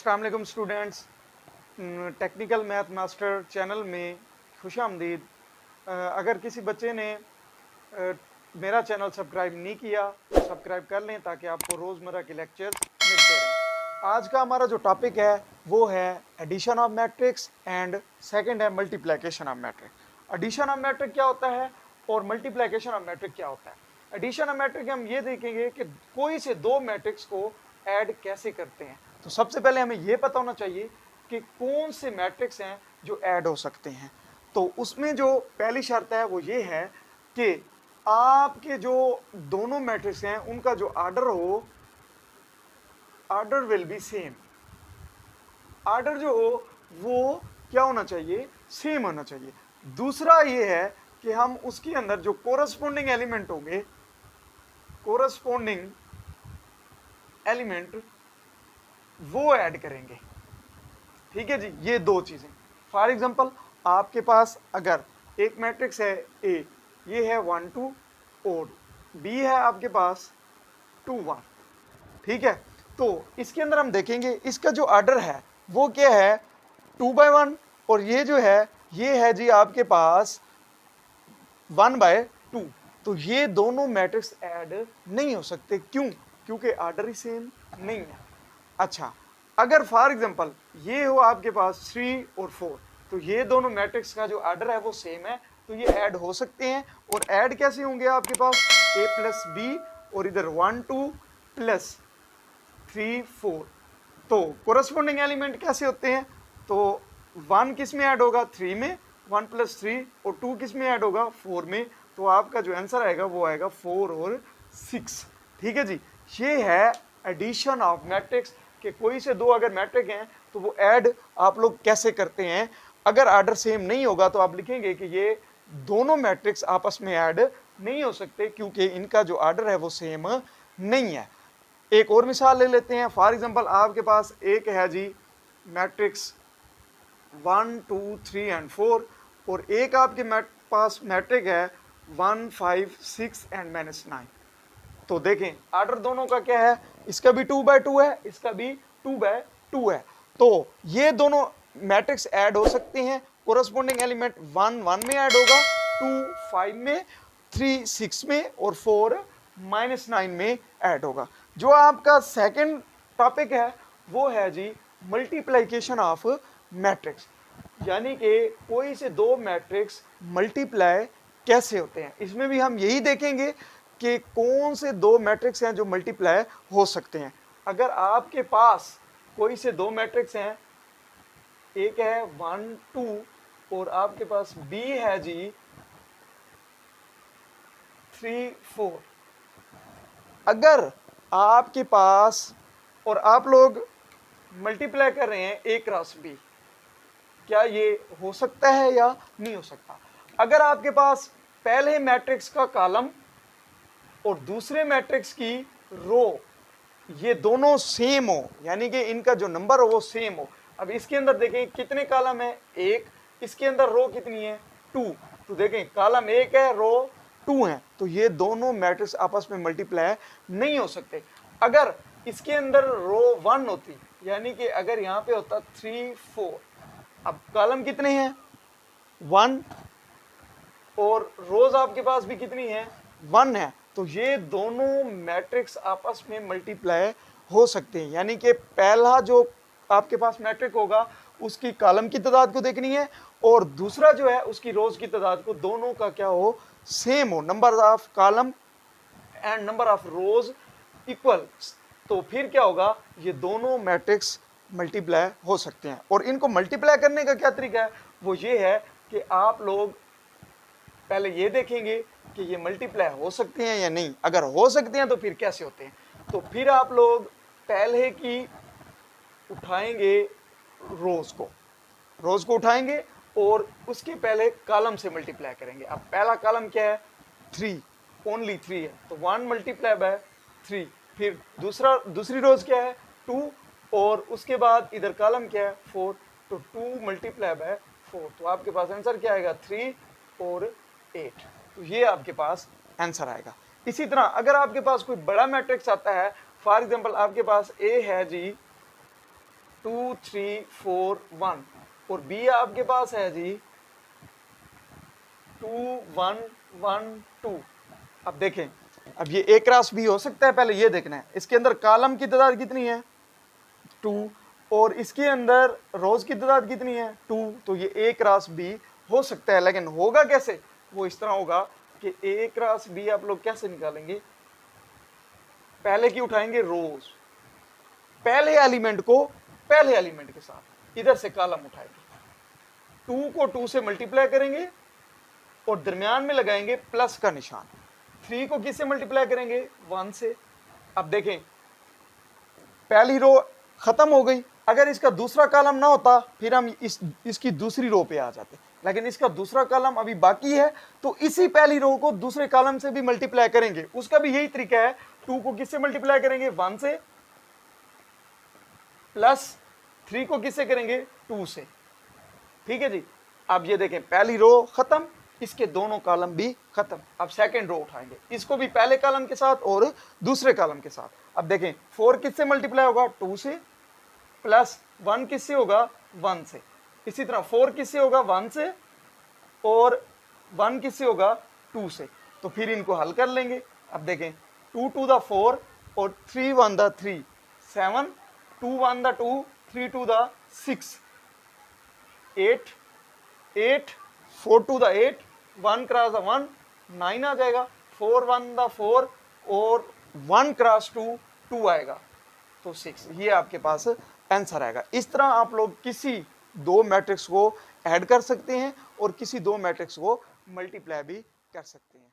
अस्सलाम वालेकुम students, technical math master channel में खुशामदीद। अगर किसी बच्चे ने मेरा चैनल सब्सक्राइब नहीं किया तो सब्सक्राइब कर लें ताकि आपको रोज़मर्रा के लेक्चर्स मिलते रहें। आज का हमारा जो टॉपिक है वो है addition of matrix and second है multiplication of matrix. Addition of matrix क्या होता है और मल्टीप्लिकेशन ऑफ मैट्रिक क्या होता है। एडिशन ऑफ मैट्रिक हम ये देखेंगे कि कोई से दो मैट्रिक्स को ऐड कैसे करते हैं। तो सबसे पहले हमें यह पता होना चाहिए कि कौन से मैट्रिक्स हैं जो ऐड हो सकते हैं। तो उसमें जो पहली शर्त है वो ये है कि आपके जो दोनों मैट्रिक्स हैं उनका जो आर्डर हो, order will be same. Order जो हो वो क्या होना चाहिए, सेम होना चाहिए। दूसरा ये है कि हम उसके अंदर जो कोरस्पोंडिंग एलिमेंट होंगे, कोरस्पोंडिंग एलिमेंट वो ऐड करेंगे। ठीक है जी, ये दो चीजें। फॉर एग्जांपल आपके पास अगर एक मैट्रिक्स है ए, ये है 1 2 और बी है आपके पास 2 1। ठीक है, तो इसके अंदर हम देखेंगे इसका जो ऑर्डर है वो क्या है 2 by 1 और ये जो है ये है जी आपके पास 1 by 2। तो ये दोनों मैट्रिक्स ऐड नहीं हो सकते। क्यों? क्योंकि ऑर्डर ही सेम नहीं है। अच्छा, अगर फॉर एग्जांपल ये हो आपके पास 3 और 4, तो ये दोनों मैट्रिक्स का जो ऑर्डर है वो सेम है, तो ये ऐड हो सकते हैं। और ऐड कैसे होंगे आपके पास a प्लस बी और इधर 1 2 प्लस 3 4। तो कोरस्पोंडिंग एलिमेंट कैसे होते हैं, तो 1 किस में ऐड होगा 3 में, 1 प्लस 3, और 2 किस में ऐड होगा 4 में। तो आपका जो आंसर आएगा वो आएगा 4 और 6। ठीक है जी, ये है एडिशन ऑफ मैट्रिक्स कि कोई से दो अगर मैट्रिक हैं तो वो ऐड आप लोग कैसे करते हैं। अगर ऑर्डर सेम नहीं होगा तो आप लिखेंगे कि ये दोनों मैट्रिक्स आपस में ऐड नहीं हो सकते क्योंकि इनका जो ऑर्डर है वो सेम नहीं है। एक और मिसाल ले लेते हैं। फॉर एग्जांपल आपके पास एक है जी मैट्रिक्स 1 2 3 एंड 4 और एक आपके पास मैट्रिक है 1 5 6 एंड -9। तो देखें ऑर्डर दोनों का क्या है, इसका भी 2 by 2 है, इसका भी 2 by 2 है। तो ये दोनों मैट्रिक्स ऐड हो सकते हैं। कोरस्पोंडिंग एलिमेंट 1 1 में ऐड होगा, 2 5 में, 3 6 में और 4 -9 में ऐड होगा। जो आपका सेकंड टॉपिक है वो है जी मल्टीप्लिकेशन ऑफ मैट्रिक्स, यानी कि कोई से दो मैट्रिक्स मल्टीप्लाई कैसे होते हैं। इसमें भी हम यही देखेंगे कि कौन से दो मैट्रिक्स हैं जो मल्टीप्लाई हो सकते हैं। अगर आपके पास कोई से दो मैट्रिक्स हैं, एक है 1 2 और आपके पास बी है जी 3 4। अगर आपके पास और आप लोग मल्टीप्लाई कर रहे हैं ए क्रॉस बी, क्या ये हो सकता है या नहीं हो सकता। अगर आपके पास पहले मैट्रिक्स का कॉलम और दूसरे मैट्रिक्स की रो ये दोनों सेम हो, यानी कि इनका जो नंबर हो वो सेम हो। अब इसके अंदर देखें कितने कॉलम है, एक, इसके अंदर रो कितनी है 2। तो देखें कॉलम 1 है, रो 2 है, तो ये दोनों मैट्रिक्स आपस में मल्टीप्लाई नहीं हो सकते। अगर इसके अंदर रो 1 होती, यानी कि अगर यहाँ पे होता 3 4, अब कॉलम कितने हैं 1 और रोज आपके पास भी कितनी है 1 है, तो ये दोनों मैट्रिक्स आपस में मल्टीप्लाई हो सकते हैं। यानी कि पहला जो आपके पास मैट्रिक होगा उसकी कॉलम की तादाद को देखनी है और दूसरा जो है उसकी रोज की तादाद को, दोनों का क्या हो सेम हो, number of column and number of rose equal. तो फिर क्या होगा, ये दोनों मैट्रिक्स मल्टीप्लाई हो सकते हैं। और इनको मल्टीप्लाई करने का क्या तरीका है, वो ये है कि आप लोग पहले ये देखेंगे कि ये मल्टीप्लाई हो सकते हैं या नहीं। अगर हो सकते हैं तो फिर कैसे होते हैं। तो फिर आप लोग पहले की उठाएंगे रोज को उठाएंगे और उसके पहले कॉलम से मल्टीप्लाई करेंगे। अब पहला कॉलम क्या है 3, ओनली 3 है, तो 1 मल्टीप्लाई बाय 3। फिर दूसरी रोज क्या है 2 और उसके बाद इधर कॉलम क्या है 4, तो 2 मल्टीप्लाई बाय 4। तो आपके पास आंसर क्या आएगा 3 और 8। तो ये आपके पास आंसर आएगा। इसी तरह अगर आपके पास कोई बड़ा मैट्रिक्स आता है, फॉर एग्जांपल आपके पास ए है जी 2 3 4 1 और बी आपके पास है जी 2 1 1 2। अब देखें, अब ये ए क्रॉस बी हो सकता है, पहले ये देखना है इसके अंदर कॉलम की तादाद कितनी है 2 और इसके अंदर रोज की तादाद कितनी है 2, तो ये ए क्रॉस बी हो सकता है। लेकिन होगा कैसे, वो इस तरह होगा कि ए क्रॉस बी आप लोग कैसे निकालेंगे, पहले की उठाएंगे रोज, पहले एलिमेंट को पहले एलिमेंट के साथ इधर से कॉलम उठाएंगे, 2 को 2 से मल्टीप्लाई करेंगे और दरमियान में लगाएंगे प्लस का निशान, 3 को किससे मल्टीप्लाई करेंगे 1 से। अब देखें पहली रो खत्म हो गई, अगर इसका दूसरा कॉलम ना होता फिर हम इसकी दूसरी रो पे आ जाते, लेकिन इसका दूसरा कॉलम अभी बाकी है तो इसी पहली रो को दूसरे कॉलम से भी मल्टीप्लाई करेंगे, उसका भी यही तरीका है, 2 को किससे मल्टीप्लाई करेंगे 1 से, प्लस 3 को किससे करेंगे 2 से। ठीक है जी। अब ये देखें पहली रो खत्म, इसके दोनों कॉलम भी खत्म। अब सेकंड रो उठाएंगे, इसको भी पहले कॉलम के साथ और दूसरे कॉलम के साथ। अब देखें 4 किससे मल्टीप्लाई होगा 2 से, प्लस 1 किससे होगा 1 से, इसी तरह 4 किससे होगा 1 से और 1 किससे होगा 2 से। तो फिर इनको हल कर लेंगे। अब देखें 2 टू द 4 और 3 1 the 3 7, 2 1 the 2, 3 2 the 6 8 8, 4 to the 8, 1 cross the 1 9 आ जाएगा, 4 1 द 4 और 1 क्रॉस 2 2 आएगा, तो 6। ये आपके पास आंसर आएगा। इस तरह आप लोग किसी दो मैट्रिक्स को ऐड कर सकते हैं और किसी दो मैट्रिक्स को मल्टीप्लाई भी कर सकते हैं।